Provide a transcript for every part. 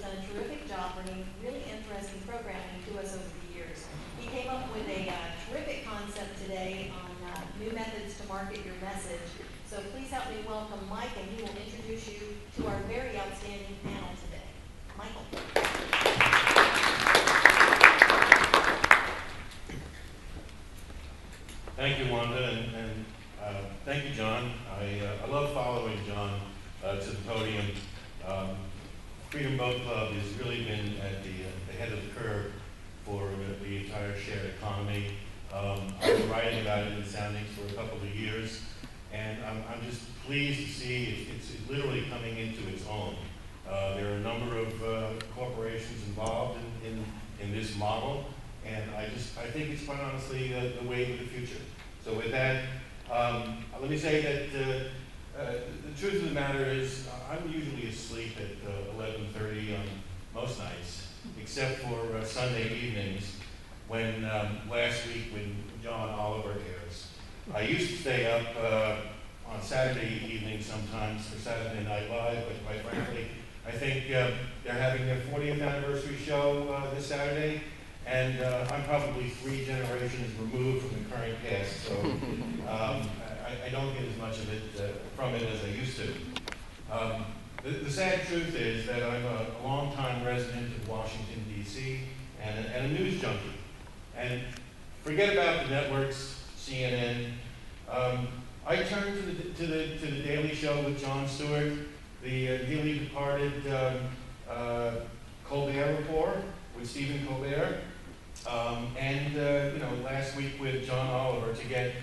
done a terrific job bringing really interesting programming to us over the years. He came up with a terrific concept today on new methods to market your message. So please help me welcome Mike, and he will introduce you to our very outstanding panel today. Michael. Thank you, Wanda, and thank you, John. I love following John to the podium. Freedom Boat Club has really been at the head of the curve for the entire shared economy. I've been writing about it in Soundings for a couple of years, and I'm just pleased to see it's literally coming into its own. There are a number of corporations involved in this model, and I think it's quite honestly the wave of the future. So with that, let me say that the truth of the matter is I'm usually asleep at 11:30 on most nights, except for Sunday evenings when last week when John Oliver airs. I used to stay up on Saturday evening sometimes for Saturday Night Live, but quite frankly, I think they're having their 40th anniversary show this Saturday, and I'm probably 3 generations removed from the current cast, so I don't get as much of it from it as I used to. The sad truth is that I'm a longtime resident of Washington, D.C., and a news junkie. And forget about the networks, CNN. I turn to the Daily Show with Jon Stewart, the dearly departed Colbert Report with Stephen Colbert, and last week with John Oliver to get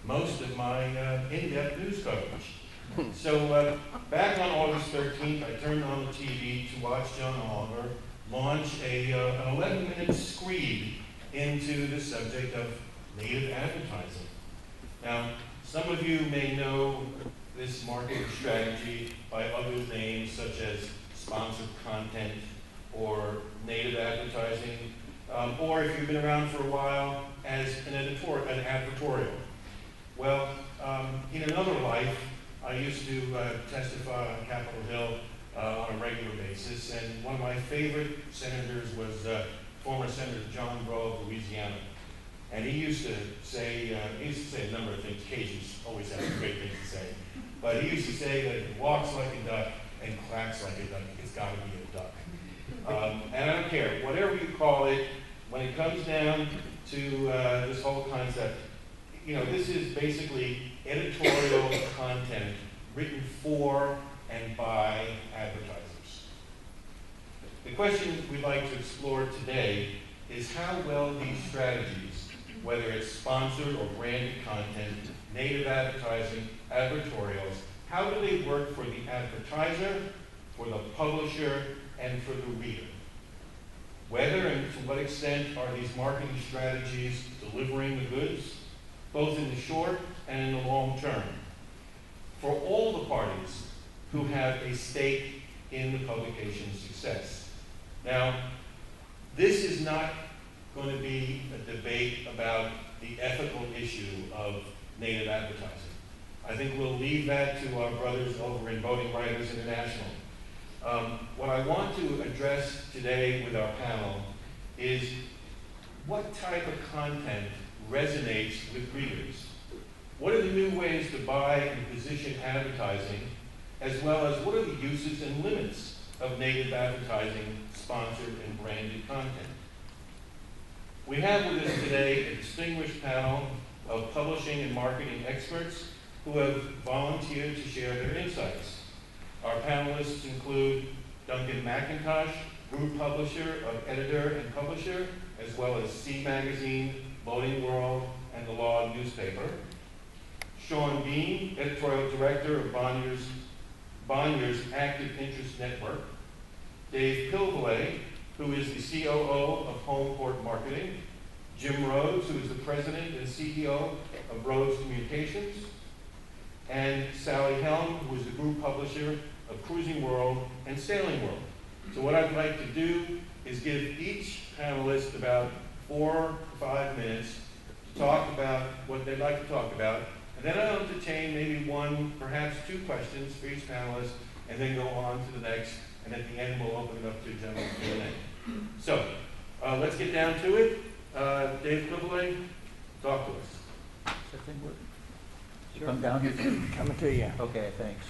most of my in-depth news coverage. So back on August 13th, I turned on the TV to watch John Oliver launch an 11-minute screed into the subject of native advertising. Now, some of you may know this marketing strategy by other names such as sponsored content or native advertising, or if you've been around for a while, as an advertorial. Well, in another life, I used to testify on Capitol Hill on a regular basis, and one of my favorite senators was former Senator John Breaux of Louisiana. And he used to say a number of things. Cajuns always have great things to say. But he used to say that if it walks like a duck and quacks like a duck, it's got to be a duck. And I don't care, whatever you call it, when it comes down to this whole concept, this is basically editorial content written for and by advertisers. The question we'd like to explore today is how well these strategies, whether it's sponsored or branded content, native advertising, advertorials, how do they work for the advertiser, for the publisher, and for the reader? Whether and to what extent are these marketing strategies delivering the goods, both in the short and in the long term, for all the parties who have a stake in the publication's success. Now, this is not going to be a debate about the ethical issue of native advertising. I think we'll leave that to our brothers over in Voting Writers International. What I want to address today with our panel is what type of content resonates with readers. What are the new ways to buy and position advertising, as well as what are the uses and limits of native advertising, sponsored and branded content? We have with us today a distinguished panel of publishing and marketing experts who have volunteered to share their insights. Our panelists include Duncan McIntosh, group publisher of Editor and Publisher, as well as C Magazine, Voting World, and the Law newspaper. Sean Bean, editorial director of Bonnier's Active Interest Network. Dave Pilvelay, who is the COO of Home Court Marketing. Jim Rhodes, who is the president and CEO of Rhodes Communications. And Sally Helm, who is the group publisher of Cruising World and Sailing World. So what I'd like to do is give each panelist about 4 to 5 minutes to talk about what they'd like to talk about, and then I'll entertain maybe 1, perhaps 2 questions for each panelist, and then go on to the next and at the end, we'll open it up to general Q&A. So, let's get down to it. Dave Quibley, talk to us. Sure. Come down here. Coming to you. Okay, thanks.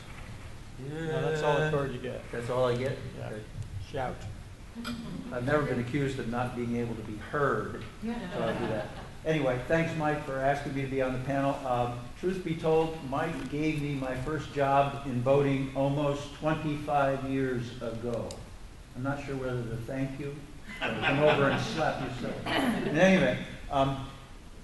No, that's all the card you get. That's all I get? Yeah. Okay. Shout. I've never been accused of not being able to be heard, so I'll do that. Anyway, thanks, Mike, for asking me to be on the panel. Truth be told, Mike gave me my first job in voting almost 25 years ago. I'm not sure whether to thank you or to come over and slap yourself. In any event,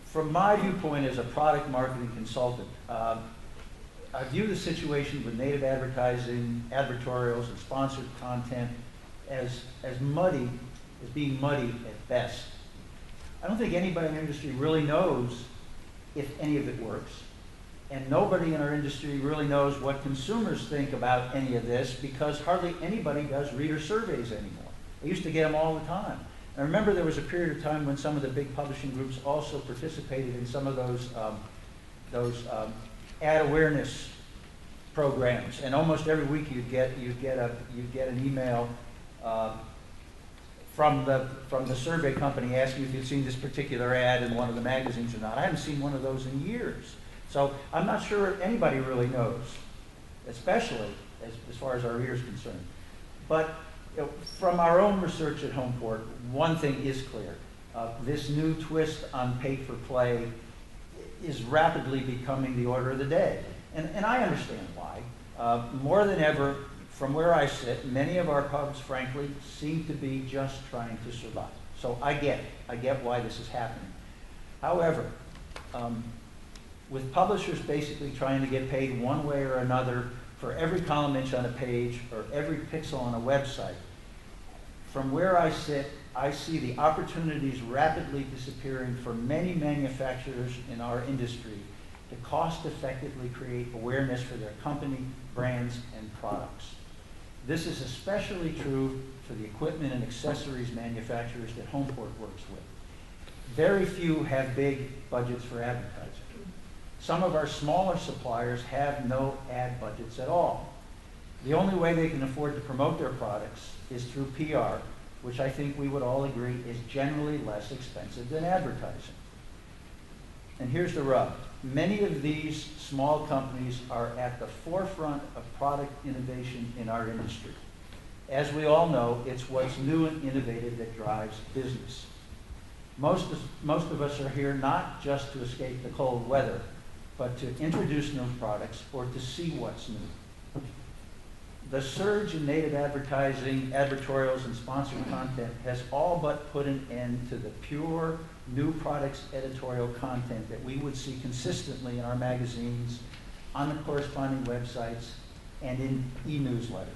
from my viewpoint as a product marketing consultant, I view the situation with native advertising, advertorials, and sponsored content as muddy, as being muddy at best. I don't think anybody in the industry really knows if any of it works. And nobody in our industry really knows what consumers think about any of this, because hardly anybody does reader surveys anymore. I used to get them all the time. I remember there was a period of time when some of the big publishing groups also participated in some of those ad awareness programs, and almost every week you'd get an email from the survey company asking if you'd seen this particular ad in one of the magazines or not. I haven't seen one of those in years, so I'm not sure anybody really knows, especially as far as our readers concerned. But from our own research at Homeport, one thing is clear. This new twist on pay-for-play is rapidly becoming the order of the day. And I understand why. More than ever, from where I sit, many of our pubs, frankly, seem to be just trying to survive. So I get why this is happening. However, with publishers basically trying to get paid one way or another for every column inch on a page or every pixel on a website, from where I sit, I see the opportunities rapidly disappearing for many manufacturers in our industry to cost effectively create awareness for their company, brands, and products. This is especially true for the equipment and accessories manufacturers that Homeport works with. Very few have big budgets for advertising. Some of our smaller suppliers have no ad budgets at all. The only way they can afford to promote their products is through PR, which I think we would all agree is generally less expensive than advertising. And here's the rub. Many of these small companies are at the forefront of product innovation in our industry. As we all know, it's what's new and innovative that drives business. Most of us are here not just to escape the cold weather, but to introduce new products or to see what's new. The surge in native advertising, advertorials, and sponsored content has all but put an end to the pure new products editorial content that we would see consistently in our magazines, on the corresponding websites, and in e-newsletters.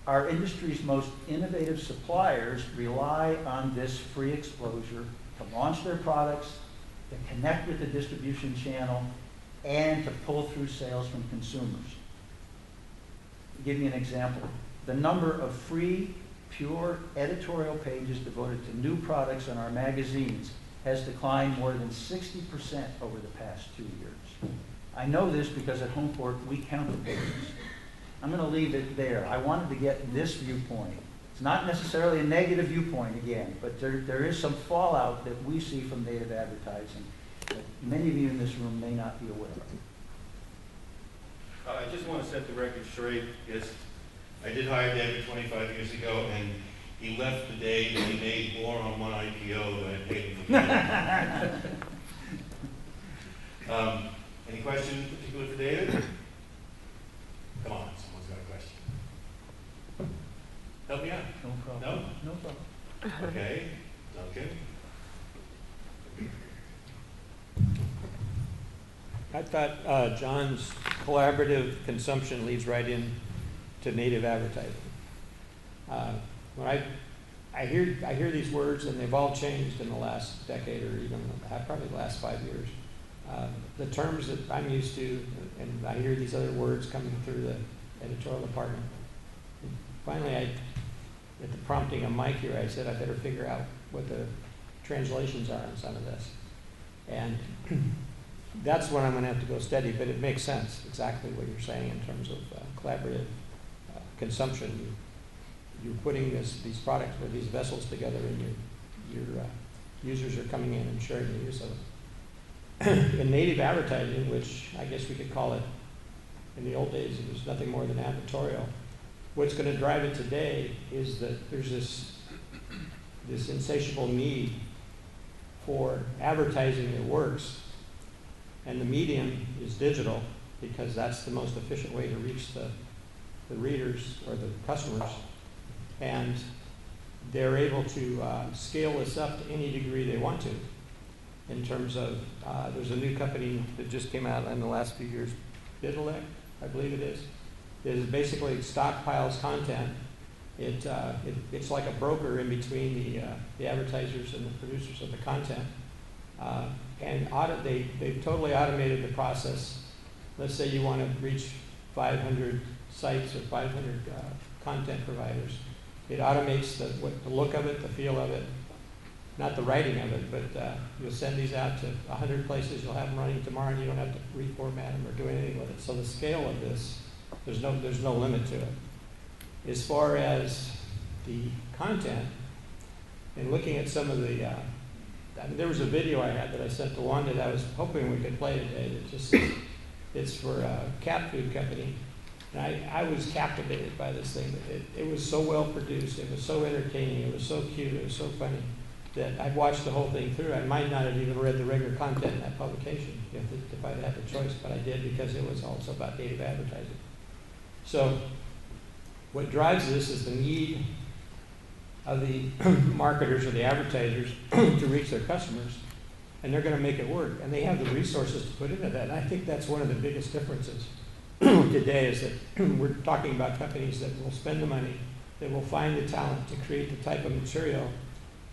Our industry's most innovative suppliers rely on this free exposure to launch their products, to connect with the distribution channel, and to pull through sales from consumers. I'll give you an example. The number of free, pure editorial pages devoted to new products in our magazines has declined more than 60% over the past 2 years. I know this because at Homeport we count the pages. I'm going to leave it there. I wanted to get this viewpoint. It's not necessarily a negative viewpoint again, but there is some fallout that we see from native advertising that many of you in this room may not be aware of. I just want to set the record straight. Yes, I did hire David 25 years ago, and he left the day that he made more on one IPO than I paid him for any questions in particular for David? Come on, someone's got a question. Help me out. No problem. No? No problem. Okay, Duncan. I thought John's collaborative consumption leads right in to native advertising. When I hear these words, and they've all changed in the last decade or even probably the last 5 years. The terms that I'm used to, and I hear these other words coming through the editorial department. And finally, at the prompting of Mike here, I said I better figure out what the translations are on some of this. And that's what I'm going to have to go study, but it makes sense, exactly what you're saying in terms of collaborative consumption. You're putting these products or these vessels together, and your users are coming in and sharing the use of it. In native advertising, which I guess we could call it, in the old days, it was nothing more than advertorial. What's going to drive it today is that there's this insatiable need for advertising that works, and the medium is digital because that's the most efficient way to reach the readers or the customers. And they're able to scale this up to any degree they want to. In terms of, there's a new company that just came out in the last few years, Bidelec, I believe it is. It basically stockpiles content. It's like a broker in between the advertisers and the producers of the content. And they've totally automated the process. Let's say you want to reach 500 sites or 500 content providers. It automates the look of it, the feel of it, not the writing of it, but you'll send these out to 100 places. You'll have them running tomorrow, and you don't have to reformat them or do anything with it. So the scale of this, there's no limit to it. As far as the content, and looking at some of the, there was a video I had that I sent to Wanda that I was hoping we could play today. It's for a cat food company. And I was captivated by this thing. It was so well produced. It was so entertaining. It was so cute. It was so funny that I watched the whole thing through. I might not have even read the regular content in that publication if I'd had the choice, but I did because it was also about native advertising. So what drives this is the need of the marketers or the advertisers to reach their customers, and they're going to make it work. And they have the resources to put into that. And I think that's one of the biggest differences today is that we're talking about companies that will spend the money, that will find the talent to create the type of material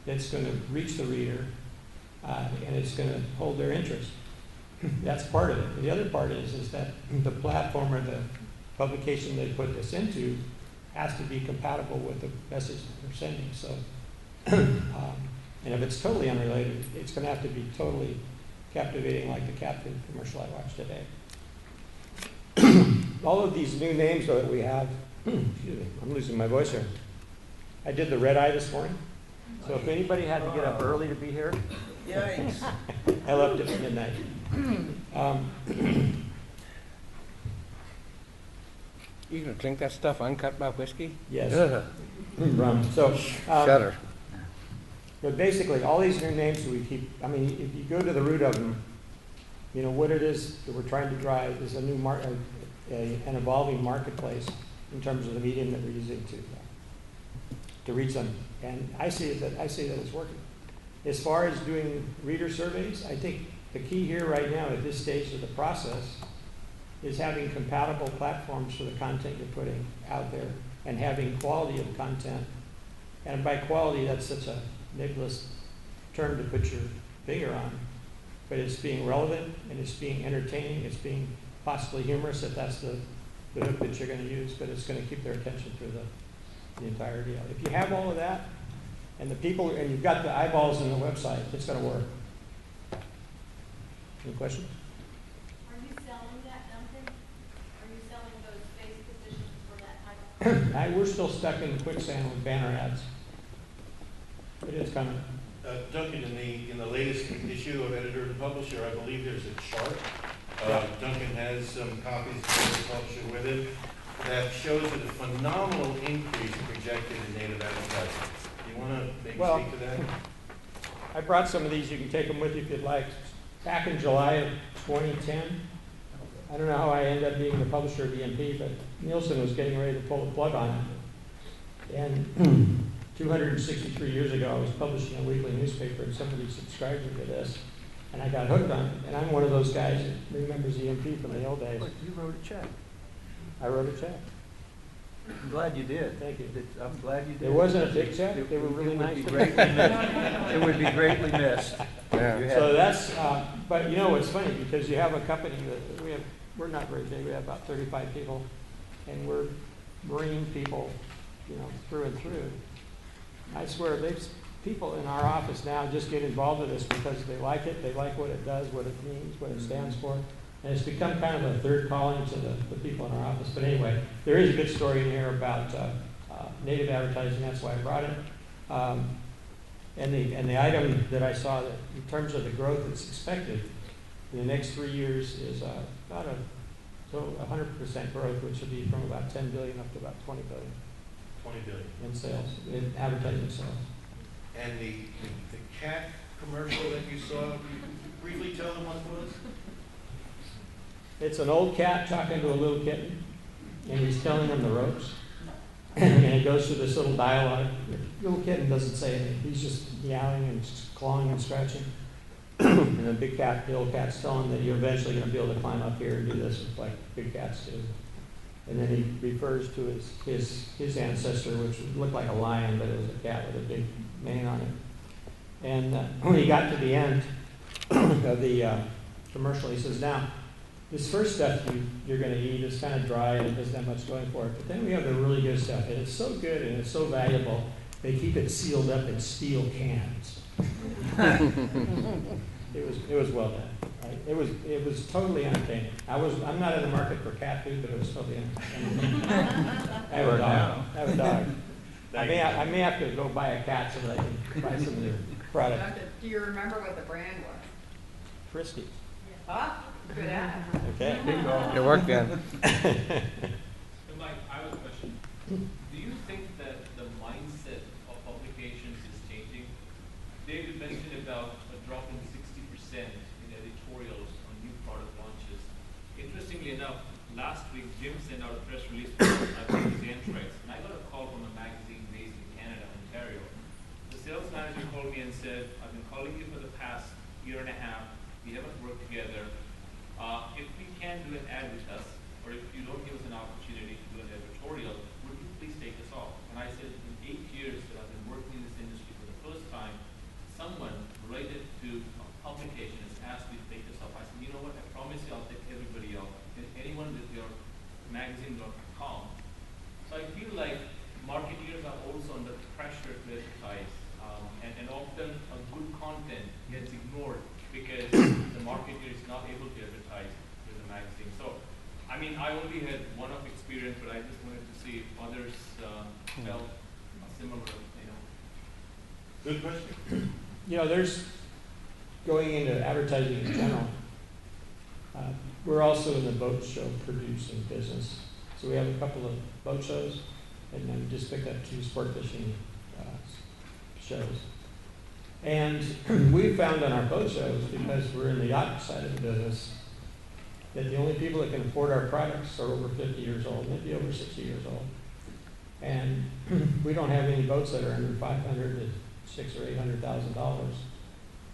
that's going to reach the reader, and it's going to hold their interest. That's part of it. The other part is that the platform or the publication they put this into has to be compatible with the message that they're sending. So, and if it's totally unrelated, it's going to have to be totally captivating, like the cat food commercial I watched today. All of these new names that we have, excuse me, I'm losing my voice here. I did the red eye this morning. So if anybody had to get up early to be here, Yikes. I left at midnight. You gonna drink that stuff uncut by whiskey? Yes. Ugh. Rum. So, Shudder. but basically, all these new names we keep, I mean, if you go to the root of them, you know, what it is that we're trying to drive is a new an evolving marketplace in terms of the medium that we're using to reach them. And I see that it's working. As far as doing reader surveys, I think the key here right now at this stage of the process is having compatible platforms for the content you're putting out there and having quality of content. And by quality, that's such a nebulous term to put your finger on. But it's being relevant, and it's being entertaining, it's being possibly humorous if that's the hook that you're going to use, but it's going to keep their attention through the entire deal. If you have all of that, and the people, and you've got the eyeballs in the website, it's going to work. Any questions? Are you selling that, Duncan? Are you selling those space positions for that type of? We're still stuck in quicksand with banner ads. It is coming. Duncan, in the latest issue of Editor to Publisher, I believe there's a chart. Duncan has some copies of the publisher with it that shows a phenomenal increase projected in native advertising. Do you want to maybe speak to that? I brought some of these. You can take them with you if you'd like. Back in July of 2010, I don't know how I ended up being the publisher of EMP, but Nielsen was getting ready to pull the plug on it. And 263 years ago, I was publishing a weekly newspaper, and somebody subscribed me to this, and I got hooked on it. And I'm one of those guys that remembers EMP from the old days. Look, you wrote a check. I wrote a check. I'm glad you did. Thank you. I'm glad you did. It wasn't a big check. They were really nice. It would be greatly missed. Yeah. You had- So that's, but you know, it's funny because you have a company that we're not very big. We have about 35 people, and we're marine people, you know, through and through. I swear, there's people in our office now just get involved with this because they like it. They like what it does, what it means, what it stands for. And it's become kind of a third calling to the people in our office. But anyway, there is a good story in here about native advertising. That's why I brought it. And the item that I saw that in terms of the growth that's expected in the next 3 years is about a total 100% growth, which will be from about 10 billion up to about 20 billion 20 billion. in sales, in advertising sales. And the cat commercial that you saw, can you briefly tell them what it was? It's an old cat talking to a little kitten, and he's telling him the ropes. And it goes through this little dialogue. The little kitten doesn't say anything. He's just meowing and clawing and scratching. And the big cat, the old cat's telling him that you're eventually going to be able to climb up here and do this like big cats do. And then he refers to his ancestor, which looked like a lion, but it was a cat with a big mane on it. And when he got to the end of the commercial, he says, now, this first stuff you're going to eat is kind of dry and it doesn't have much going for it. But then we have the really good stuff, and it's so good and it's so valuable, they keep it sealed up in steel cans. It was well done. Right? It was totally entertaining. I'm not in the market for cat food, but it was totally entertaining. I have a dog. I have a dog. I may have to go buy a cat so that I can buy some of their product. Do you remember what the brand was? Frisky. Ah, good ad. Okay. Your work done. So Mike, I have a question. Do you think that the mindset of publications is changing? David mentioned about a drop in 60% in editorials on new product launches. Interestingly enough, last week Jim sent out a press release about his Anthrax, and I got a call from a magazine based in Canada, Ontario. The sales manager called me and said, I've been calling you for the past year and a half. We haven't worked together. If we can do an ad with us, or if you don't give us an opportunity to do an editorial, would you please take us off? And I said, in 8 years that I've been working in this industry, for the first time, someone related to a publication has asked me to take this off. I said, you know what, I promise you I'll take everybody off, and anyone with your magazine.com. So I feel like marketeers are also under pressure to advertise, and often a good content gets ignored because the marketer is not able to advertise with the magazine. So, I mean, I only had one-off experience, but I just wanted to see if others felt a similar, Good question. There's going into advertising in general. We're also in the boat show producing business. So we have a couple of boat shows, and then we just picked up 2 sport fishing shows. And we found on our boat shows, because we're in the yacht side of the business, that the only people that can afford our products are over 50 years old, maybe over 60 years old. And we don't have any boats that are under $500,000 to $600,000 or $800,000.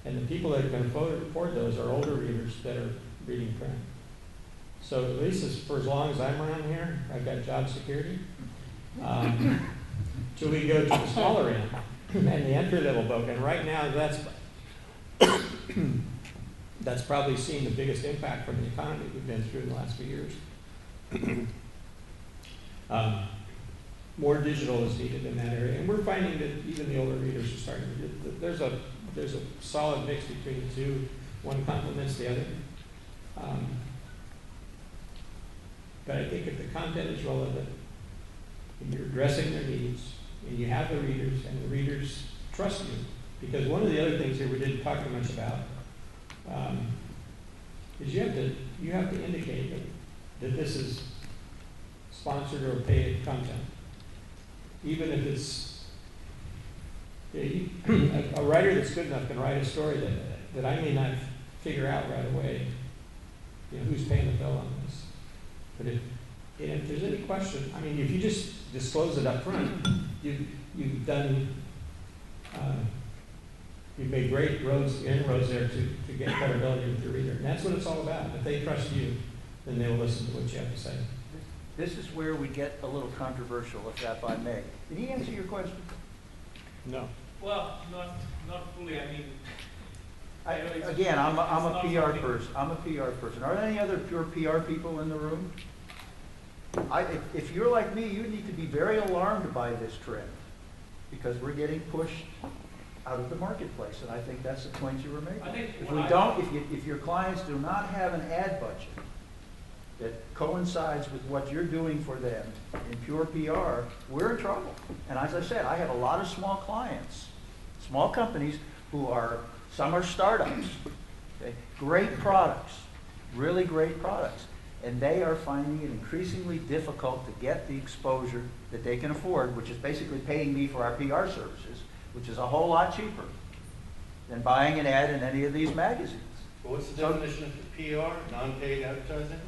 And the people that can afford those are older readers that are reading print. So at least for as long as I'm around here, I've got job security. Till we go to the smaller end and the entry-level boat. And right now, that's probably seen the biggest impact from the economy we've been through in the last few years. More digital is needed in that area, and we're finding that even the older readers are starting to. There's a solid mix between the two. One complements the other. But I think if the content is relevant, and you're addressing their needs, and you have the readers, and the readers trust you, because one of the other things here we didn't talk too much about is you have to indicate that this is sponsored or paid content, even if it's a writer that's good enough can write a story that I may not figure out right away. Who's paying the bill on this? But if there's any question, I mean, if you just disclose it up front, you've done, you've made great inroads there to get credibility with the reader. And that's what it's all about. If they trust you, then they will listen to what you have to say. This is where we get a little controversial, if I may. Did he answer your question? No. Well, not fully. I mean, Again, I'm a PR person. I'm a PR person. Are there any other pure PR people in the room? If you're like me, you need to be very alarmed by this trend, because we're getting pushed out of the marketplace, and I think that's the point you were making. I think If what we I- don't, if your clients do not have an ad budget that coincides with what you're doing for them in pure PR, we're in trouble. And as I said, I have a lot of small clients, small companies who are, some are startups, okay? Great products, really great products. And they are finding it increasingly difficult to get the exposure that they can afford, which is basically paying me for our PR services, which is a whole lot cheaper than buying an ad in any of these magazines. Well, what's the So- definition of PR, non-paid advertising?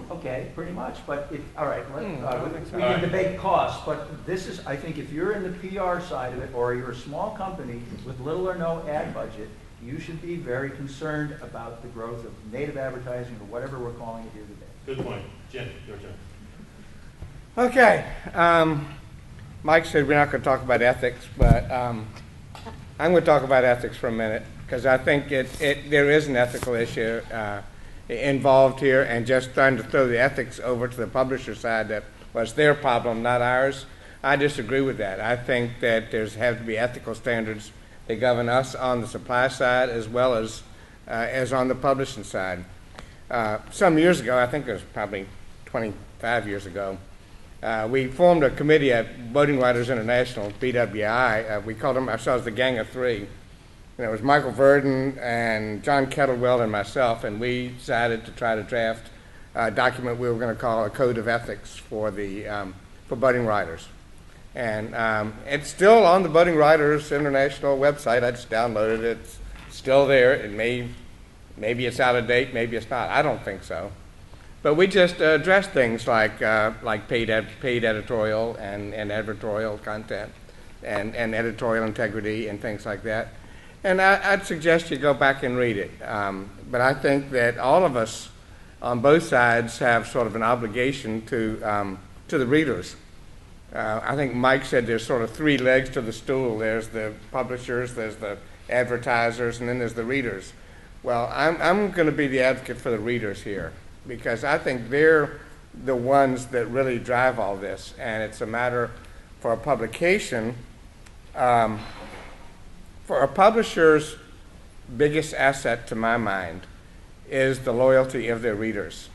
Okay, pretty much, but if, all right, I don't think so. we can debate costs, but this is, I think if you're in the PR side of it, or you're a small company with little or no ad budget, you should be very concerned about the growth of native advertising, or whatever we're calling it here today. Good point. Jim, your turn. Okay, Mike said we're not going to talk about ethics, but I'm going to talk about ethics for a minute, because I think there is an ethical issue involved here, and just trying to throw the ethics over to the publisher side, that was their problem, not ours. I disagree with that. I think that there's have to be ethical standards that govern us on the supply side as well as on the publishing side. Some years ago, I think it was probably 25 years ago, we formed a committee at Voting Writers International, BWI. We called ourselves the Gang of Three. And it was Michael Verdon and John Kettlewell and myself, and we decided to try to draft a document we were going to call a code of ethics for voting writers. And it's still on the Voting Writers International website. I just downloaded it. It's still there. It maybe it's out of date, maybe it's not. I don't think so. But we just address things like paid editorial and editorial content and editorial integrity and things like that. And I'd suggest you go back and read it. But I think that all of us on both sides have sort of an obligation to the readers. I think Mike said there's sort of three legs to the stool. There's the publishers, there's the advertisers, and then there's the readers. Well, I'm going to be the advocate for the readers here, because I think they're the ones that really drive all this. And it's a matter for a publication. For a publisher's biggest asset, to my mind, is the loyalty of their readers.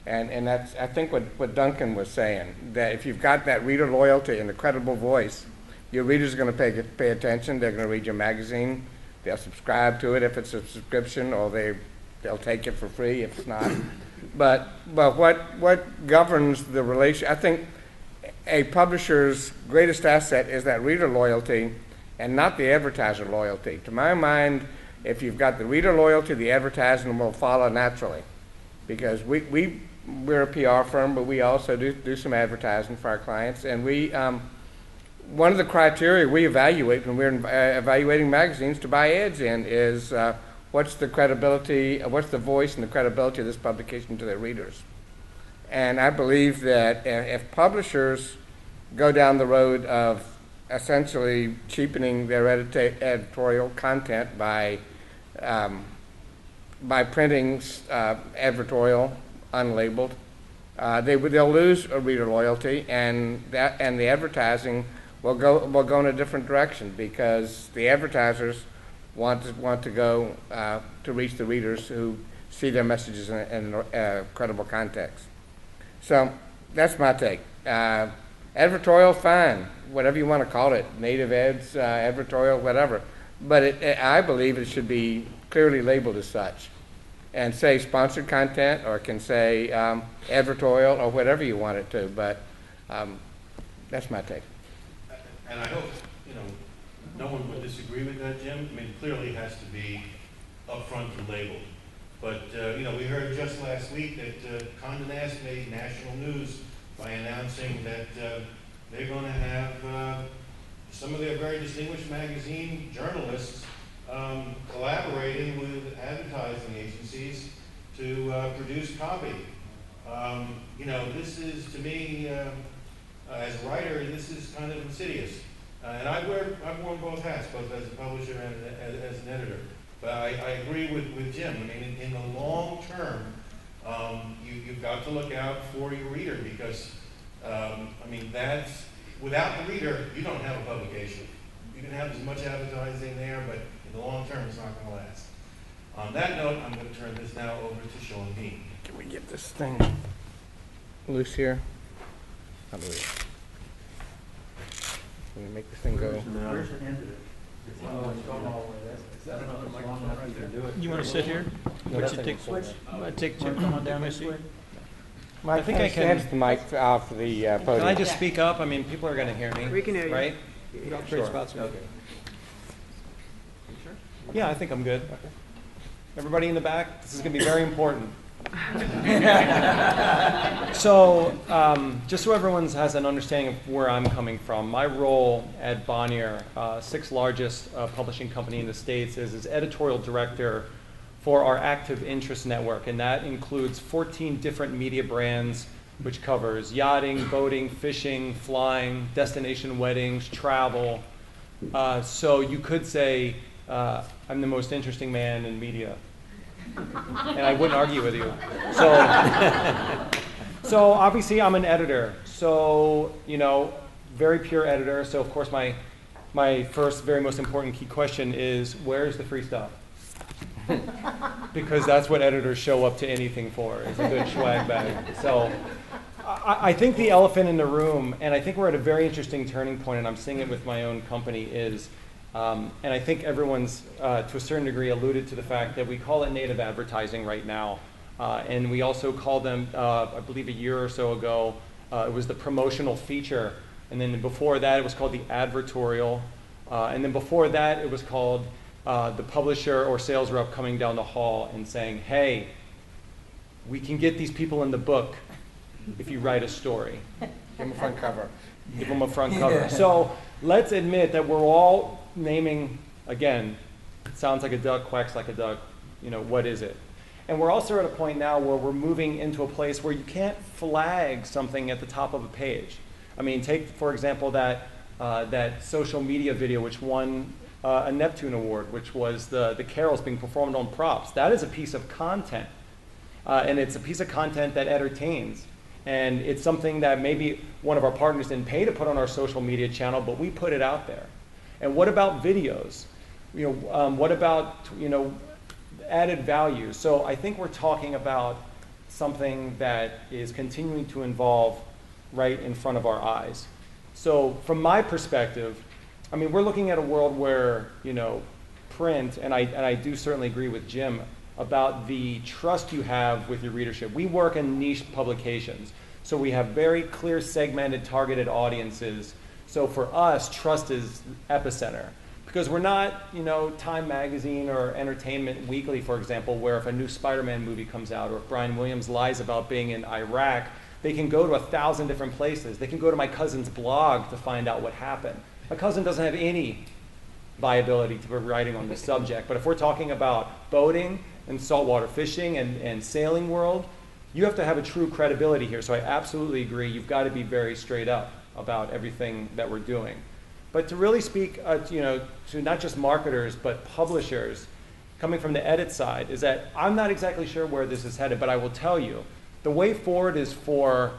And that's, I think, what Duncan was saying, that if you've got that reader loyalty and a credible voice, your readers are going to pay attention. They're going to read your magazine. They'll subscribe to it if it's a subscription, or they'll take it for free if it's not. But what governs the relation? I think a publisher's greatest asset is that reader loyalty, and not the advertiser loyalty. To my mind, if you've got the reader loyalty, the advertising will follow naturally, because we're a PR firm, but we also do some advertising for our clients, and one of the criteria we evaluate when we're evaluating magazines to buy ads in is what's the credibility, what's the voice and the credibility of this publication to their readers. And I believe that if publishers go down the road of essentially cheapening their editorial content by printing advertorial unlabeled, they'll lose a reader loyalty, and the advertising will go in a different direction, because the advertisers want to go to reach the readers who see their messages in a credible context. So that's my take. Advertorial, fine, whatever you want to call it, native ads, advertorial, whatever. But I believe it should be clearly labeled as such, and say sponsored content, or it can say advertorial, or whatever you want it to. But that's my take. And I hope, no one would disagree with that, Jim. I mean, clearly it has to be upfront and labeled. But, we heard just last week that Condé Nast made national news by announcing that they're going to have some of their very distinguished magazine journalists collaborating with advertising agencies to produce copy. This is, to me, as a writer, this is kind of insidious. And I've worn both hats, both as a publisher and as an editor. But I agree with Jim. I mean, in the long term, you've got to look out for your reader, because, without the reader, you don't have a publication. You can have as much advertising there, but in the long term, it's not going to last. On that note, I'm going to turn this now over to Sean Bean. Can we get this thing loose here? Not loose. Can we make this thing go? Where's the end of it? It's going all the way. I don't know if it's long enough you can do it. You want to sit here? No, Would that's you like take, a switch. take Wanna come on down this way? Mike, I think I can- hands the mic off the podium. can I just speak up? I mean, people are going to hear me. We can hear you. Right? Sure. Okay. Yeah, I think I'm good. Everybody in the back, this is going to be very important. So, just so everyone has an understanding of where I'm coming from, my role at Bonnier, sixth largest publishing company in the States, is editorial director for our Active Interest Network, and that includes 14 different media brands, which covers yachting, boating, fishing, flying, destination weddings, travel. So you could say I'm the most interesting man in media. And I wouldn't argue with you. So obviously I'm an editor. So, very pure editor. So of course my first, very most important key question is, where's the free stuff? Because that's what editors show up to anything for, is a good swag bag. So I think the elephant in the room, and I think we're at a very interesting turning point, and I'm seeing it with my own company, is and I think everyone's, to a certain degree, alluded to the fact that we call it native advertising right now. And we also call them, I believe a year or so ago, it was the promotional feature. And then before that, it was called the advertorial. And then before that, it was called the publisher or sales rep coming down the hall and saying, hey, we can get these people in the book if you write a story. Give them a front cover. Give them a front cover. So let's admit that we're all naming, again, it sounds like a duck, quacks like a duck, what is it? And we're also at a point now where we're moving into a place where you can't flag something at the top of a page. I mean, take, for example, that social media video which won a Neptune Award, which was the carols being performed on props. That is a piece of content. And it's a piece of content that entertains. And it's something that maybe one of our partners didn't pay to put on our social media channel, but we put it out there. And what about videos? What about added value? So I think we're talking about something that is continuing to evolve right in front of our eyes. So from my perspective, I mean, we're looking at a world where print, and I do certainly agree with Jim about the trust you have with your readership. We work in niche publications, so we have very clear segmented, targeted audiences. So for us, trust is epicenter. Because we're not, Time Magazine or Entertainment Weekly, for example, where if a new Spider-Man movie comes out or if Brian Williams lies about being in Iraq, they can go to 1,000 different places. They can go to my cousin's blog to find out what happened. My cousin doesn't have any viability to be writing on this subject. But if we're talking about boating and saltwater fishing and sailing world, you have to have a true credibility here. So I absolutely agree. You've got to be very straight up about everything that we're doing. But to really speak, to not just marketers, but publishers, coming from the edit side, is that I'm not exactly sure where this is headed, but I will tell you, the way forward is for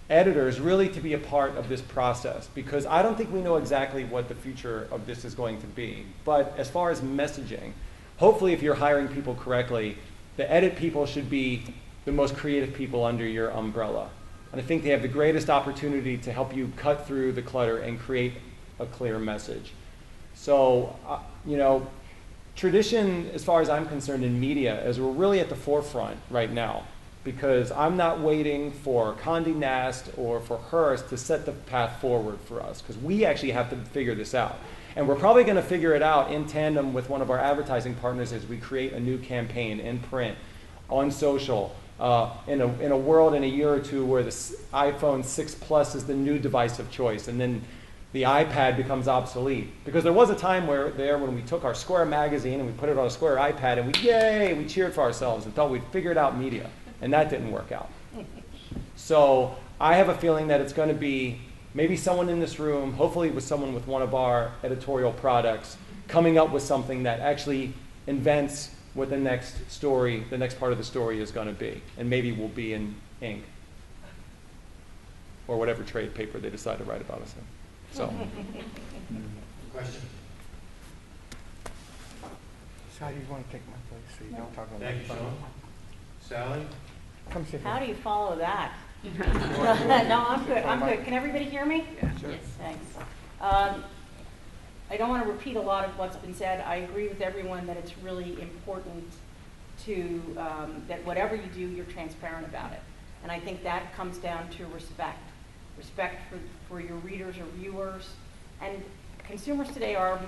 editors really to be a part of this process, because I don't think we know exactly what the future of this is going to be. But as far as messaging, hopefully if you're hiring people correctly, the edit people should be the most creative people under your umbrella. And I think they have the greatest opportunity to help you cut through the clutter and create a clear message. So, tradition, as far as I'm concerned in media, is we're really at the forefront right now, because I'm not waiting for Condé Nast or for Hearst to set the path forward for us, because we actually have to figure this out. And we're probably going to figure it out in tandem with one of our advertising partners as we create a new campaign in print, on social, in a world in a year or two where the iPhone 6 Plus is the new device of choice, and then the iPad becomes obsolete. Because there was a time when we took our Square magazine and we put it on a Square iPad and we cheered for ourselves and thought we'd figured out media, and that didn't work out. So I have a feeling that it's going to be maybe someone in this room, hopefully with someone with one of our editorial products, coming up with something that actually invents what the next story, the next part of the story is going to be. And maybe we'll be in ink or whatever trade paper they decide to write about us in. So, Question? Sally, you want to take my place so you don't talk on Thank the you, phone? Sean. Sally? Come sit How here. do you follow that? No, I'm good, I'm good. Can everybody hear me? Sure. Yes, thanks. I don't want to repeat a lot of what's been said. I agree with everyone that it's really important to, that whatever you do, you're transparent about it. And I think that comes down to respect. Respect for your readers or viewers. And consumers today are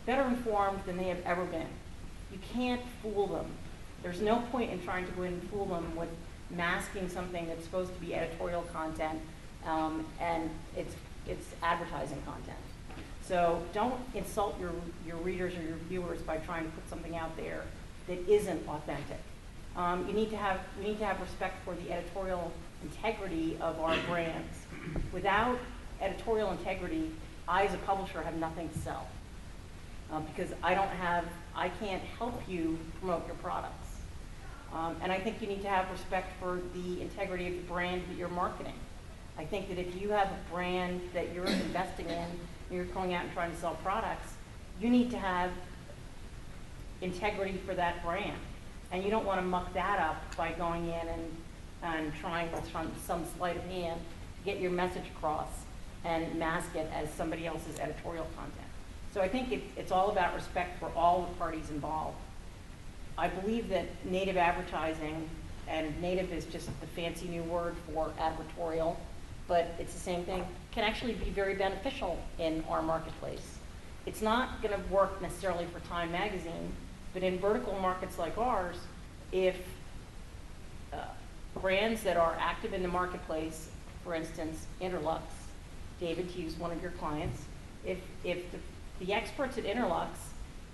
better informed than they have ever been. You can't fool them. There's no point in trying to go in and fool them with masking something that's supposed to be editorial content, and it's advertising content. So don't insult your readers or your viewers by trying to put something out there that isn't authentic. We need to have respect for the editorial integrity of our brands. Without editorial integrity, I as a publisher have nothing to sell. Because I can't help you promote your products. And I think you need to have respect for the integrity of the brand that you're marketing. I think that if you have a brand that you're investing in, and you're going out and trying to sell products, you need to have integrity for that brand. And you don't want to muck that up by going in and trying with some sleight of hand to get your message across and mask it as somebody else's editorial content. So I think it's all about respect for all the parties involved. I believe that native advertising, and native is just the fancy new word for advertorial, but it's the same thing, can actually be very beneficial in our marketplace. It's not going to work necessarily for Time Magazine, but in vertical markets like ours, if brands that are active in the marketplace, for instance, Interlux, David, to use one of your clients, if the experts at Interlux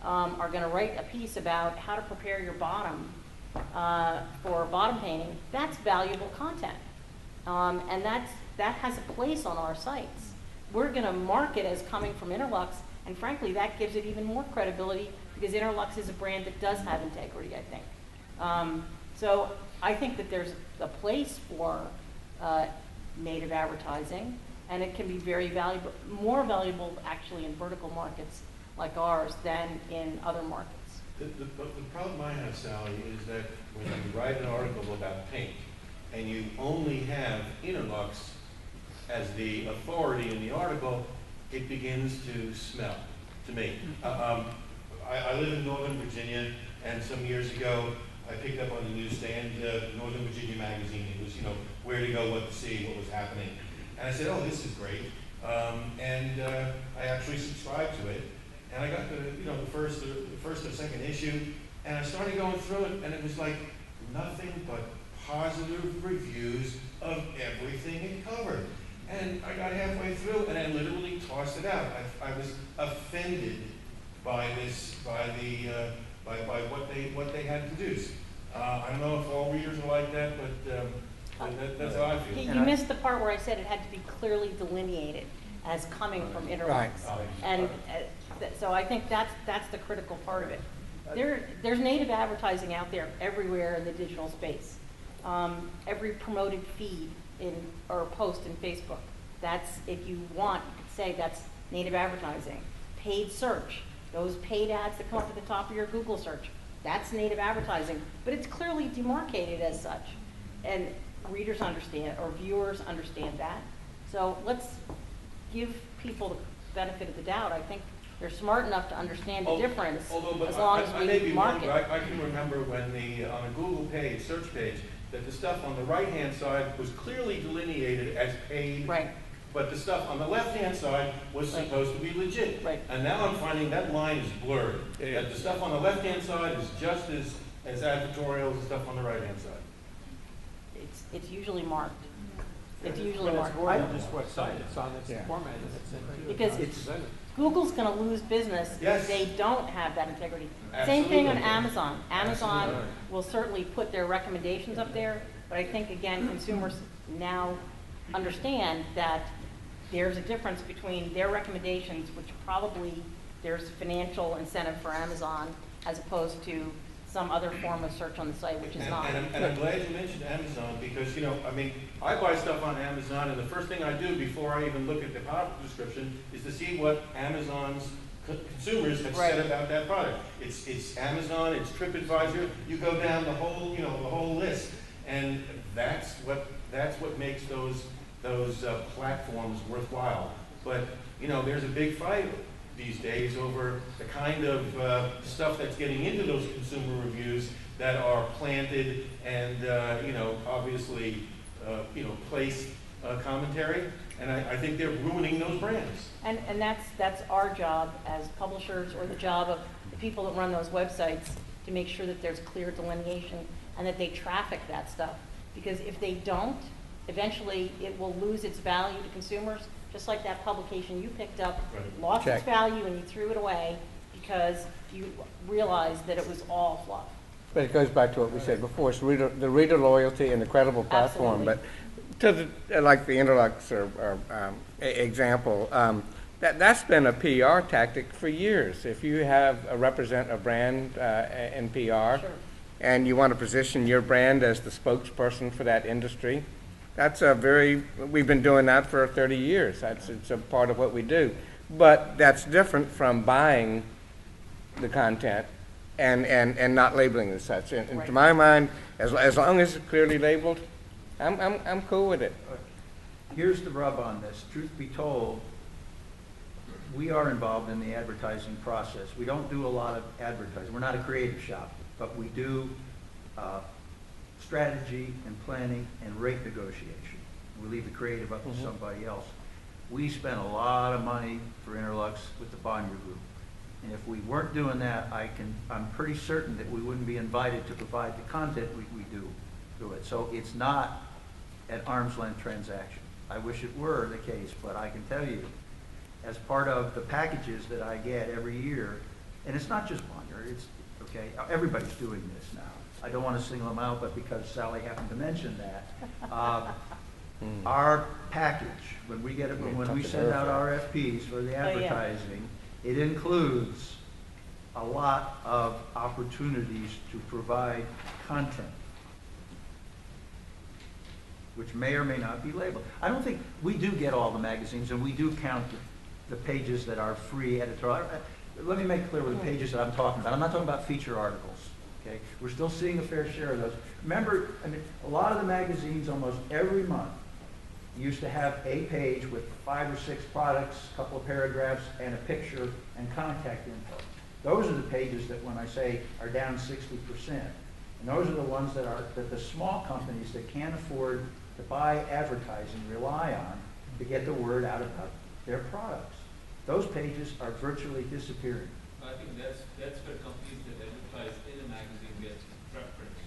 are going to write a piece about how to prepare your bottom for bottom painting, that's valuable content. And that has a place on our sites. We're going to mark it as coming from Interlux, and frankly, that gives it even more credibility because Interlux is a brand that does have integrity, I think. So I think that there's a place for native advertising, and it can be very valuable, more valuable actually in vertical markets like ours than in other markets. The problem I have, Sally, is that when you write an article about paint and you only have Interlux as the authority in the article, it begins to smell to me. I live in Northern Virginia, and some years ago I picked up on the newsstand Northern Virginia magazine. It was, where to go, what to see, what was happening. And I said, oh, this is great. I actually subscribed to it. And I got the first or second issue, and I started going through it, and it was like nothing but positive reviews of everything it covered. And I got halfway through, and I literally tossed it out. I was offended by what they had produced. I don't know if all readers are like that, but that's how I feel. You missed the part where I said it had to be clearly delineated as coming from Interlux. Right. And so I think that's the critical part of it. There's native advertising out there everywhere in the digital space. Every promoted feed or post in Facebook, that's, if you want, you could say that's native advertising. Paid search, those paid ads that come up at the top of your Google search, that's native advertising, but it's clearly demarcated as such. And readers understand, or viewers understand that. So let's give people the benefit of the doubt. I think they're smart enough to understand the difference as long as I may we be mark wrong, it. but I can remember when on a Google page, search page, that the stuff on the right-hand side was clearly delineated as paid. Right. But the stuff on the left-hand side was Right. supposed to be legit. Right. And now I'm finding that line is blurred. Yeah. That the stuff on the left-hand side is just as advertorial as the stuff on the right-hand side. It's usually marked. It's usually When it's marked. more than just what site it's on, it's the Yeah. format that it's in. Because It's presented. Google's going to lose business Yes. if they don't have that integrity. Same thing on Absolutely. Amazon. Amazon Absolutely. will certainly put their recommendations up there, but I think, again, consumers now understand that there's a difference between their recommendations, which probably there's financial incentive for Amazon, as opposed to some other form of search on the site, which is And, not. and I'm glad you mentioned Amazon, because, you know, I mean, I buy stuff on Amazon, and the first thing I do before I even look at the product description is to see what Amazon's consumers have said Right. about that product. It's Amazon, it's TripAdvisor, you go down the whole list, and that's what makes those platforms worthwhile. But, you know, there's a big fight these days over the kind of stuff that's getting into those consumer reviews that are planted and, you know, obviously, you know, place commentary. And I think they're ruining those brands. And that's our job as publishers, or the job of the people that run those websites, to make sure that there's clear delineation and that they traffic that stuff. Because if they don't, eventually it will lose its value to consumers, just like that publication you picked up Right. lost Check. its value and you threw it away because you realized that it was all fluff. But it goes back to what we said before, it's the reader loyalty and the credible platform. Absolutely. But to the, like the Interlux example, that's been a PR tactic for years. If you represent a brand in PR, Sure. and you want to position your brand as the spokesperson for that industry, we've been doing that for 30 years. It's a part of what we do. But that's different from buying the content and not labeling it as such. And Right. to my mind, as long as it's clearly labeled, I'm cool with it. Here's the rub on this. Truth be told, we are involved in the advertising process. We don't do a lot of advertising. We're not a creative shop, but we do strategy and planning and rate negotiation. We leave the creative up to somebody else. We spend a lot of money for Interlux with the Bonnier Group. And if we weren't doing that, I'm pretty certain that we wouldn't be invited to provide the content we do through it. So it's not an arm's length transaction. I wish it were the case, but I can tell you, as part of the packages that I get every year, and it's not just Bonnier, it's, okay, everybody's doing this now. I don't want to single them out, but because Sally happened to mention that, our package, when we send out RFPs for the yeah. advertising, it includes a lot of opportunities to provide content, which may or may not be labeled. I don't think, we do get all the magazines, and we do count the pages that are free editorial. Let me make clear with the pages that I'm talking about. I'm not talking about feature articles, okay? We're still seeing a fair share of those. Remember, I mean, a lot of the magazines, almost every month, used to have a page with 5 or 6 products, a couple of paragraphs, and a picture and contact info. Those are the pages that, when I say are down 60%. And those are the ones that the small companies that can't afford to buy advertising rely on to get the word out about their products. Those pages are virtually disappearing. I think that's where companies that advertise in a magazine get preference.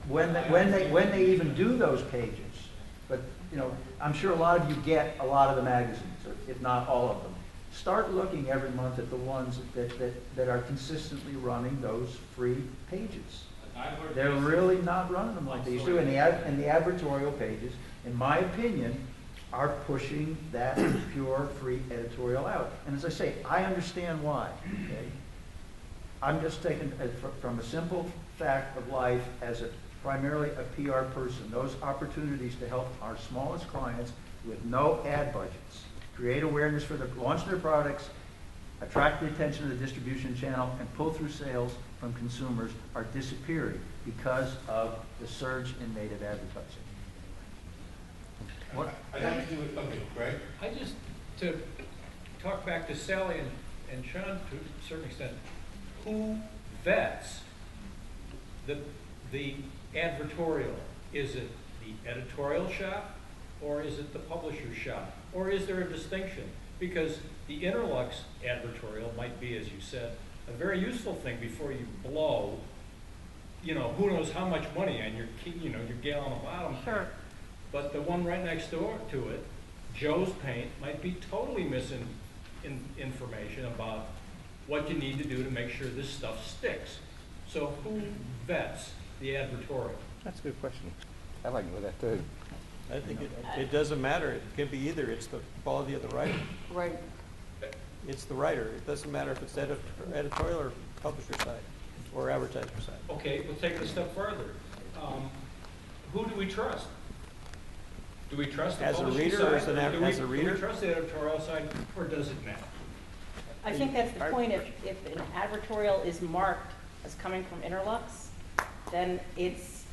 When they even do those pages. But, you know, I'm sure a lot of you get a lot of the magazines, or if not all of them. Start looking every month at the ones that are consistently running those free pages. They're really not running them like they used to. And the advertorial pages, in my opinion, are pushing that pure free editorial out. And as I say, I understand why, okay? I'm just taking from a simple fact of life as primarily a PR person, those opportunities to help our smallest clients with no ad budgets, create awareness for launch their products, attract the attention of the distribution channel, and pull through sales from consumers are disappearing because of the surge in native advertising. What? I have to do it, okay, Greg? I just, to talk back to Sally and Sean to a certain extent, who vets the advertorial? Is it the editorial shop, or is it the publisher's shop? Or is there a distinction? Because the Interlux advertorial might be, as you said, a very useful thing before you blow, you know, who knows how much money on your gallon of bottom. Sure. But the one right next door to it, Joe's Paint, might be totally missing information about what you need to do to make sure this stuff sticks. So who vets the advertorial? That's a good question. I like to know that too. I think it doesn't matter. It can be either. It's the quality of the writer. Right. It's the writer. It doesn't matter if it's editorial or publisher side. or advertiser side. Okay, we'll take it a step further. Who do we trust? Do we trust the As a publishing reader or side, as an as a do reader? we trust the editorial side, or does it matter? I think that's the point. If an advertorial is marked as coming from Interlux, then it's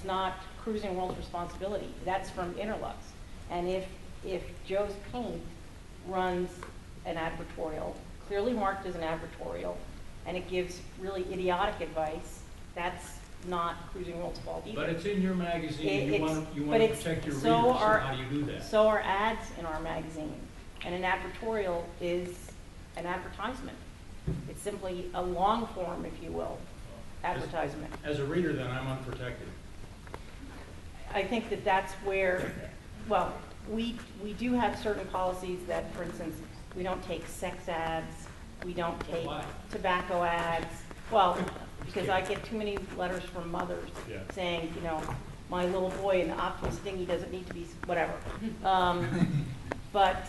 not Cruising World's responsibility. That's from Interlux. And if Joe's Paint runs an advertorial, clearly marked as an advertorial, and it gives really idiotic advice, that's not Cruising World's fault either. But it's in your magazine, you want but to it's- protect your readers, so so are- how do you do that? So are ads in our magazine, and an advertorial is an advertisement. It's simply a long form, if you will, advertisement. As a reader, then, I'm unprotected. I think that that's where, well, we do have certain policies that, for instance, we don't take sex ads, we don't take Why? tobacco ads. Well, because I get too many letters from mothers Yeah. saying, you know, my little boy in the Optimus thingy doesn't need to be, whatever. But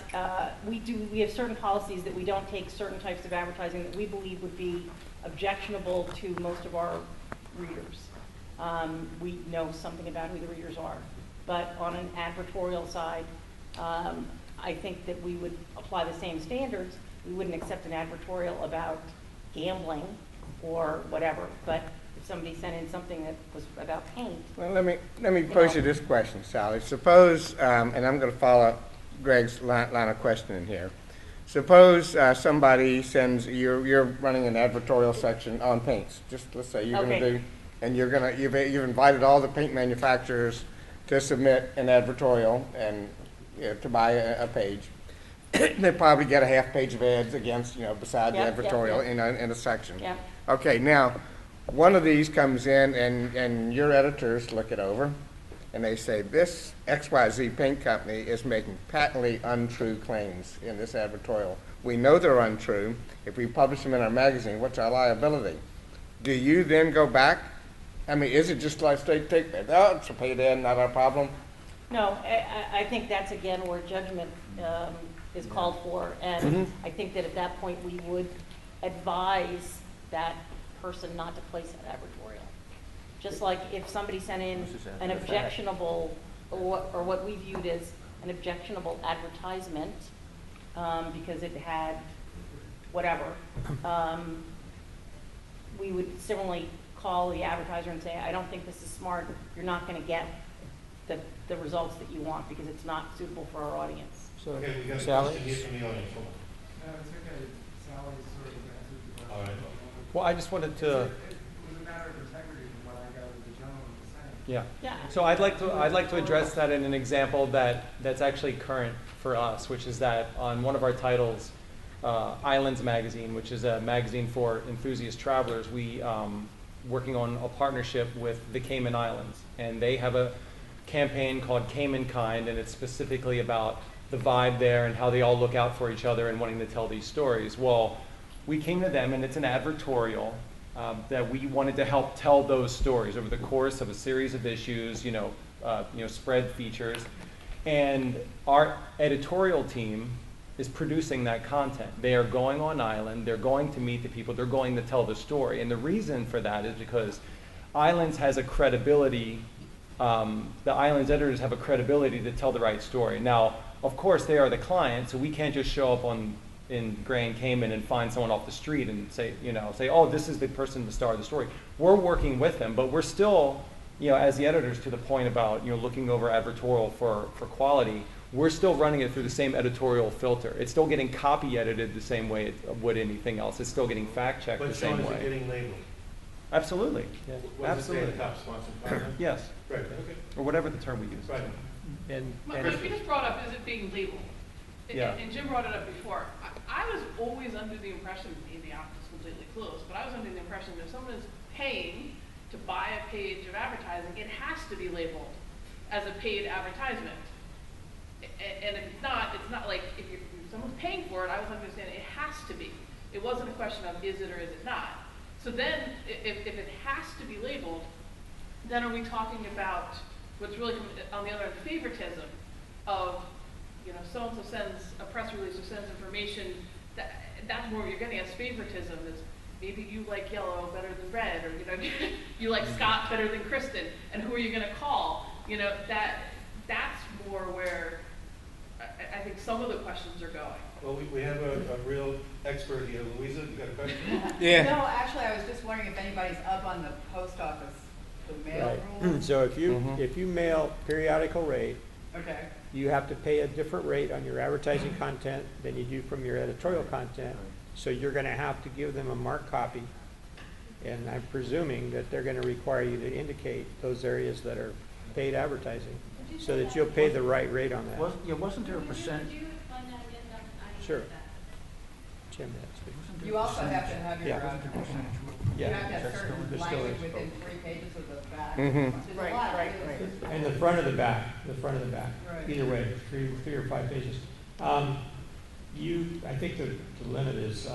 we have certain policies that we don't take certain types of advertising that we believe would be objectionable to most of our readers. We know something about who the readers are. But on an advertorial side, I think that we would apply the same standards. We wouldn't accept an advertorial about gambling or whatever. But if somebody sent in something that was about paint, Well, let me pose you this question, Sally. Suppose, and I'm going to follow Greg's line of questioning here. Suppose somebody sends, you're running an advertorial section on paints. Just let's say you're going Okay. to do, and you've invited all the paint manufacturers to submit an advertorial and to buy a page. They probably get a half page of ads against, beside Yep, the yep, advertorial yep. in a section. yeah. Okay, now, one of these comes in and your editors look it over and they say, this XYZ paint company is making patently untrue claims in this advertorial. We know they're untrue. If we publish them in our magazine, what's our liability? Do you then go back? I mean, is it just like take that? Oh, it's a paid ad, not our problem. No, I think that's again where judgment is called for. And I think that at that point, we would advise that person not to place that advertorial. Just like if somebody sent in an objectionable, or what we viewed as an objectionable advertisement, because it had whatever, we would similarly call the advertiser and say, I don't think this is smart, you're not gonna get the results that you want because it's not suitable for our audience. So, Okay, we got a Sally? question here from the audience. Hold on. No, it's okay. Sally sort of answered the question. All right. Well, Well, I just wanted to, it was a matter of integrity from what I got what the gentleman was saying. yeah. Yeah. So I'd like to address that in an example that's actually current for us, which is that on one of our titles, Islands Magazine, which is a magazine for enthusiast travelers, we working on a partnership with the Cayman Islands, and they have a campaign called Cayman Kind, and it's specifically about the vibe there and how they all look out for each other and wanting to tell these stories. Well, we came to them, and it's an advertorial that we wanted to help tell those stories over the course of a series of issues, spread features. And our editorial team is producing that content. They are going on island, they're going to meet the people, they're going to tell the story. And the reason for that is because Islands has a credibility, the Islands editors have a credibility to tell the right story. Now, of course, they are the client, so we can't just show up in Grand Cayman and find someone off the street and say, oh, this is the person, the star of the story. We're working with them, but we're still, as the editors, to the point about, looking over advertorial for quality, we're still running it through the same editorial filter. It's still getting copy edited the same way it would anything else. It's still getting fact checked the But same Sean, is it way. getting labeled? Absolutely. What does it say in Absolutely. the top sponsored content? Yes, Right, okay. or whatever the term we use. Right. And But you just brought up, is it being labeled? Yeah. And Jim brought it up before. I was always under the impression, maybe I'm just completely clueless, but I was under the impression that if someone is paying to buy a page of advertising, it has to be labeled as a paid advertisement. And if it's not like, if someone's paying for it, I was understanding it has to be. It wasn't a question of is it or is it not. So then, if it has to be labeled, then are we talking about what's really on the other end, favoritism of, so-and-so sends a press release or sends information, that's more what you're getting as favoritism is, maybe you like yellow better than red, or, you know, you like Scott better than Kristen, and who are you gonna call? You know, that's more where I think some of the questions are going. Well, we have a real expert here. Louisa, you got a question? Yeah. No, actually, I was just wondering if anybody's up on the post office, the mail Right. rules. So if Mhm. you mail periodical rate, Okay. you have to pay a different rate on your advertising content than you do from your editorial content. So you're gonna have to give them a marked copy. And I'm presuming that they're gonna require you to indicate those areas that are paid advertising, so that you'll pay the right rate on that. Wasn't there a percentage? Could you explain that again, Doug? I didn't Sure. get that. Jim, that's good. Wasn't there You a also have to percentage? have your, Yeah. Wasn't there a percentage rule? you Yeah. have to have That's certain still- there still language is. within 3 pages of the back. Mhm. There's a Right, lot of right, really- right. And the front of the back, the front of the back, Right. either way, three or 5 pages. I think the limit is,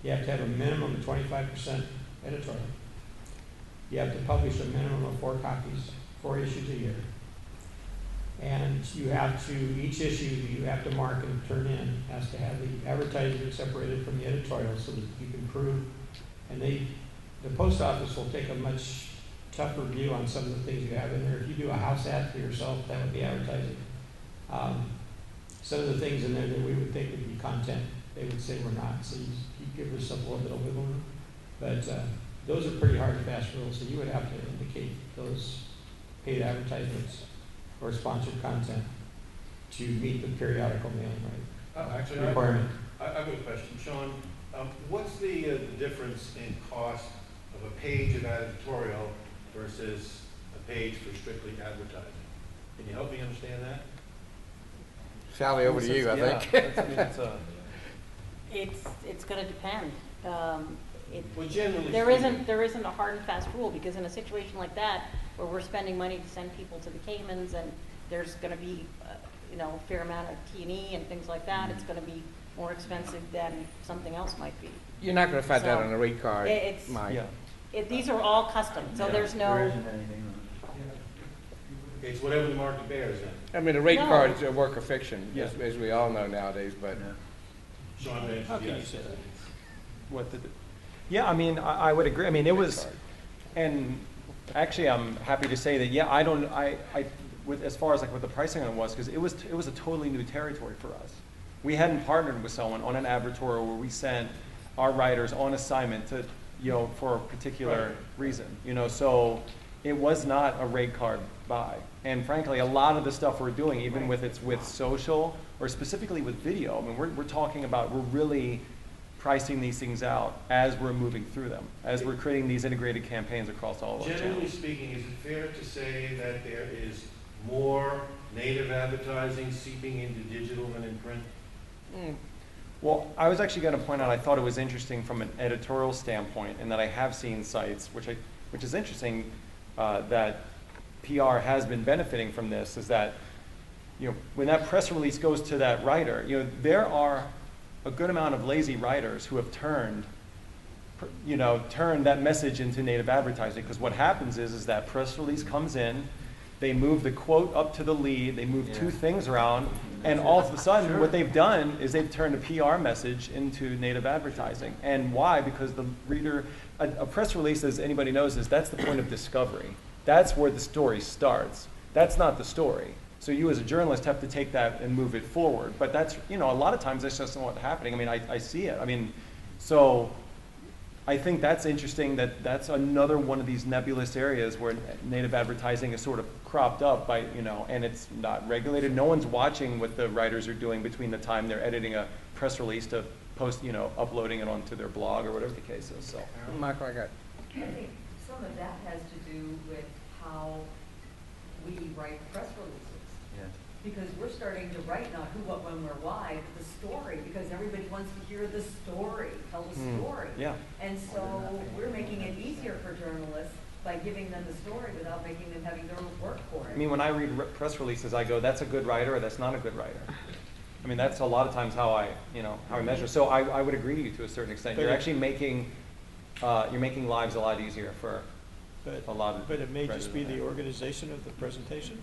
you have to have a minimum of 25% editorial. You have to publish a minimum of 4 copies, 4 issues a year. And you have to, each issue you have to mark and turn in has to have the advertising separated from the editorial so that you can prove. And the post office will take a much tougher view on some of the things you have in there. If you do a house ad for yourself, that would be advertising. Some of the things in there that we would think would be content, they would say we're not. So you give yourself a little bit of wiggle room. But those are pretty hard and fast rules, so you would have to indicate those paid advertisements or sponsored content to meet the periodical mailing Actually, requirement. I have a question. Sean, what's the difference in cost of a page of editorial versus a page for strictly advertising? Can you help me understand that? Sally, over to you, I think. It's gonna depend. Well, generally There speaking- isn't a hard and fast rule, because in a situation like that, where we're spending money to send people to the Caymans, and there's gonna be, a fair amount of T&E and things like that, it's gonna be more expensive than something else might be. You're not gonna find that So, on a rate card, it's- Mike. These are all custom, so there's There no, isn't anything on It's whatever the market bears then. I mean, the rate No. card's a work of fiction, Yeah. as we all know nowadays, it. but. Yeah. Sean mentioned How can you yes. say that? What the, yeah, I mean, I would agree. I mean, it was, and actually, I'm happy to say that, yeah, with, as far as like what the pricing on it was, because it was a totally new territory for us. We hadn't partnered with someone on an advertorial where we sent our writers on assignment to, for a particular reason, so it was not a rate card buy. And frankly, a lot of the stuff we're doing, even with social, or specifically with video, I mean, we're talking about, we're really pricing these things out as we're moving through them, as we're creating these integrated campaigns across all of our Generally channels. speaking, is it fair to say that there is more native advertising seeping into digital than in print? Well, I was actually going to point out, I thought it was interesting from an editorial standpoint, and that I have seen sites, which is interesting, that PR has been benefiting from this, is that, when that press release goes to that writer, there are a good amount of lazy writers who have turned that message into native advertising. Because what happens is that press release comes in, they move the quote up to the lead, they move 2 things around, and all of a sudden, what they've done is they've turned a PR message into native advertising. And why? Because the reader, a press release, as anybody knows, that's the point of discovery. That's where the story starts. That's not the story. So you as a journalist have to take that and move it forward. But that's, a lot of times that's just not what's happening. I mean, I see it. I mean, so I think that's interesting, that's another one of these nebulous areas where native advertising is sort of cropped up by, and it's not regulated. No one's watching what the writers are doing between the time they're editing a press release to post, uploading it onto their blog or whatever the case is, so. Michael, I think some of that has to do with how we write press releases. Yeah. Because we're starting to write not who, what, when, where, why, but the story, because everybody wants to hear the story, tell the story. Yeah. And so we're making it easier for journalists by giving them the story without making them having their own work for it. I mean, when I read press releases, I go, that's a good writer or that's not a good writer. I mean, that's a lot of times how I measure. So I would agree to you to a certain extent. You're actually making lives a lot easier for a lot of. But it may just be writers. the organization of the presentation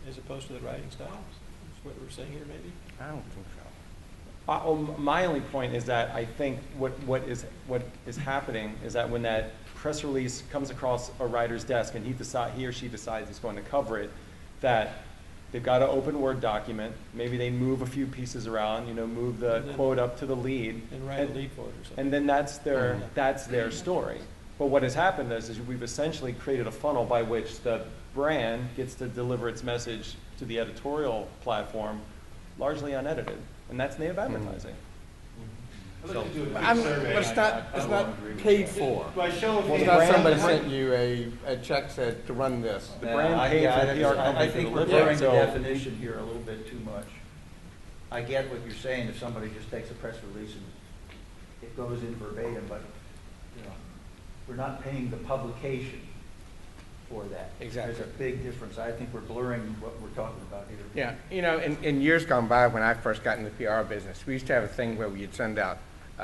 as opposed to the writing style. That's what we're saying here, maybe? don't think so. My only point is that I think what is happening is that when that press release comes across a writer's desk and he or she decides he's going to cover it, that they've got an open Word document. Maybe they move a few pieces around, move the quote up to the lead, And write a lead for it or something. and then that's their story. But what has happened is we've essentially created a funnel by which the brand gets to deliver its message to the editorial platform largely unedited, and that's native advertising. I'd like to do a quick But survey. it's not paid for. By show of It's hands. not somebody sent you a check said to run this. The brand paid for the PR company I to think we're deliver it, blurring the so- definition here a little bit too much. I get what you're saying, if somebody just takes a press release and it goes in verbatim, but, we're not paying the publication for that. Exactly. There's a big difference. I think we're blurring what we're talking about here. Yeah, in years gone by, when I first got in the PR business, we used to have a thing where we'd send out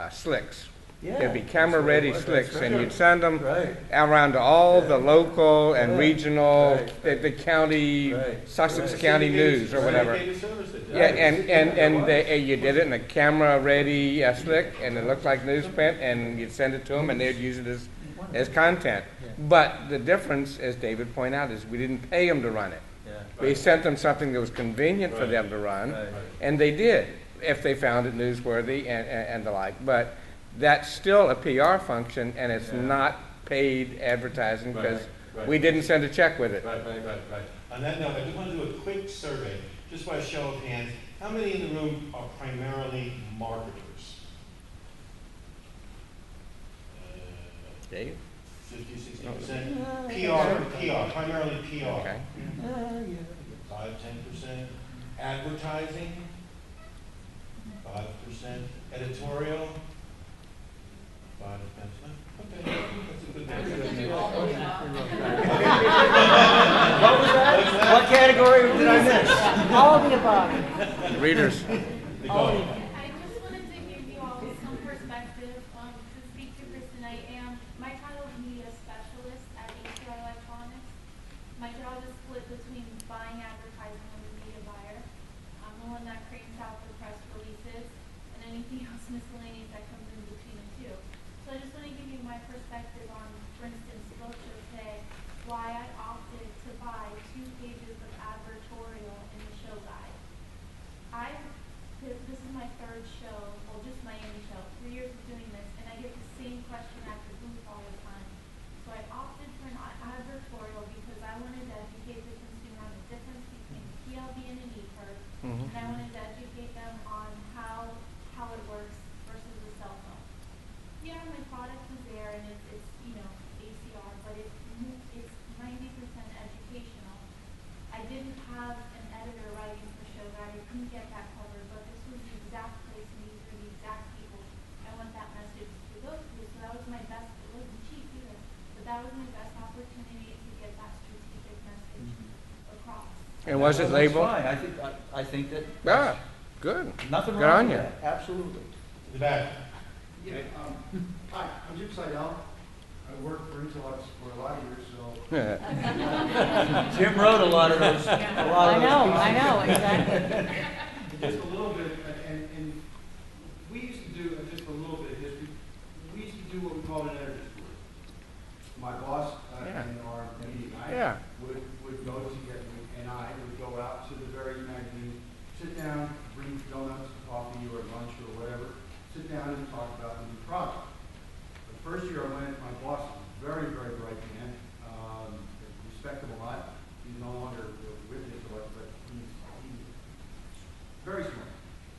slicks. Yeah. There'd be camera-ready That's what it was. slicks, That's and right. you'd send them Right. around to all the local and Right. regional, Right. the county, Right. Sussex Right. County News or whatever. Syndicated service that does. Yeah, and you did it in a camera-ready slick, and it looked like newsprint, and you'd send it to them, and they'd use it as content. But the difference, as David pointed out, is we didn't pay them to run it. Yeah. We sent them something that was convenient for them to run, Right. and they did, if they found it newsworthy and the like. But that's still a PR function, and it's Yeah. not paid advertising, because Right. we didn't send a check with it. Right. On that note, I just want to do a quick survey, just by a show of hands. How many in the room are primarily marketers? Dave? 50, 60%? PR, primarily PR. Okay. 5, 10%. Advertising? 5%. Editorial? 5 to 10%. Okay, that's a good mix. What was that? What category did I miss? All of the above. Readers. Nicole. I just wanted to give you all some perspective, to speak to Kristen. My title is media specialist at ACR Electronics. My job is split between buying advertising and the media buyer. I'm the one that cranks out the press releases and anything else miscellaneous that comes in between the two. So I just want to give you my perspective on, for instance, Vulture today, why I opted to buy 2 pages of advertorial in the show guide. This is my 3rd show, well, just Miami show, 3 years of doing this, and I get the same question at the booth all the time. So I opted for an advertorial because I wanted to educate the consumer on the difference between PLV and an e-card, and I wanted to educate them on how it works versus a cell phone. Yeah, my product is there, and it's ACR, but it's 90% educational. I didn't have an editor writing for show guide, I couldn't get that covered, but this was the exact place and these were the exact people I want that message to go to. So that was my best, it wasn't cheap either, but that was my best opportunity to get that strategic message across. And was it That's labeled? fine. I think that. Ah, good. Nothing Good wrong on with you. that. Absolutely. The back. Yeah, hi, I'm Jim Seidel. I worked for Intellux for a lot of years, so. Jim wrote a lot of those. I know, exactly. Just a little bit, and we used to do, just a little bit of history, we used to do what we called an editor's tour. My boss Yeah. and our media guy Yeah. would go together, and I would go out to the very magazine, sit down, bring donuts, coffee, or lunch, or whatever, sit down and talk about the new product. The first year I went, my boss was a very, very bright man, respect him a lot. He's no longer with us, but he's very smart.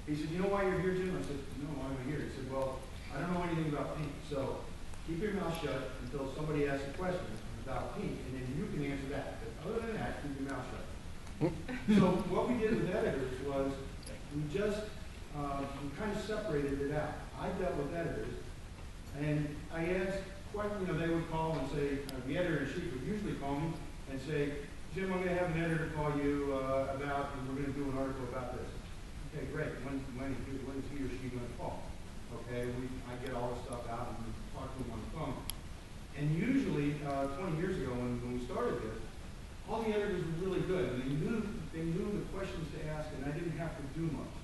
He said, "You know why you're here, Jim?" I said, "No, why am I here?" He said, "Well, I don't know anything about paint, so keep your mouth shut until somebody asks a question about paint, and then you can answer that. But other than that, keep your mouth shut." So what we did with editors was we just we kind of separated it out. I dealt with editors, and I asked questions. They would call and say, the editor-in-chief would usually call me and say, "Jim, I'm going to have an editor call you about, and we're going to do an article about this." Okay, great. When is he or she going to call? Okay, I get all this stuff out and we talk to them on the phone. And usually, 20 years ago when we started this, all the editors were really good. And they knew the questions to ask, and I didn't have to do much.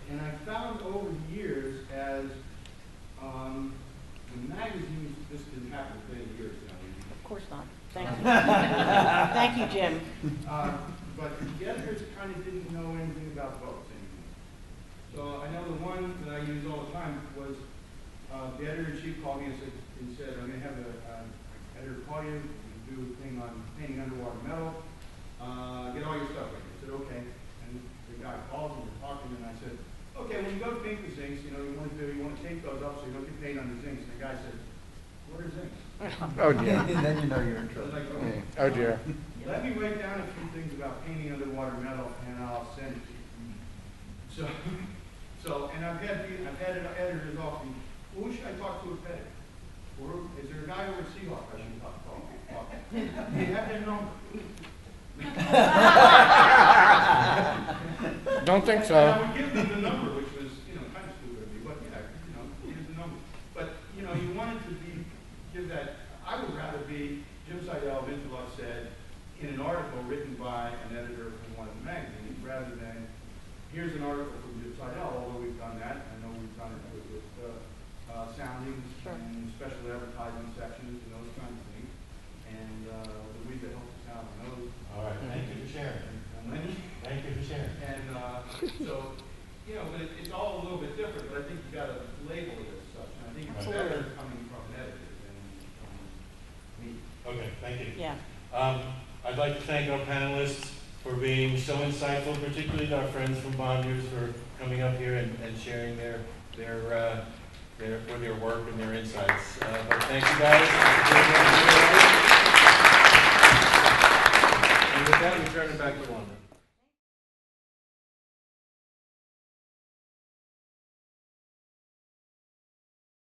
And I found over the years as the magazines, this didn't happen for many years now. Of course not. Thank you. Thank you, Jim. But the editors kind of didn't know anything about votes anymore. So I know the one that I use all the time was the editor-in-chief called me and said, I'm going to have an editor call you, do a thing on painting underwater metal, get all your stuff ready. I said, okay. And the guy calls and we're talking, and I said, okay, when you go to paint the zincs, you want to tape those up so you don't get paint on the zincs. And the guy said, what are zincs? Oh dear. And then you know you're in I was trouble. like, okay. Oh dear. Let me write down a few things about painting underwater metal, and I'll send it to you. And I've had editors often, who should I talk to at Pettit? Or is there a guy over at Seahawk I should talk to? Do you have their number? Don't think And so. I would give them the number, which was, kind of stupid of me, but yeah, here's the number. But, you wanted to give that, I would rather be, Jim Seidel of Interlock said, in an article written by an editor from one of the magazines, rather than, here's an article from Jim Seidel, although we've done that. I know we've done it with soundings and special advertising sections and those kinds of things. And Louisa helped us out on those. All right, thank you for sharing. And Lenny. Thank you for sharing. And so, but it's all a little bit different, but I think you got to label it as such. And I think it's better coming from an editor than from me. Okay, thank you. Yeah. I'd like to thank our panelists for being so insightful, particularly our friends from Bonders for coming up here and sharing their work and their insights. But thank you guys.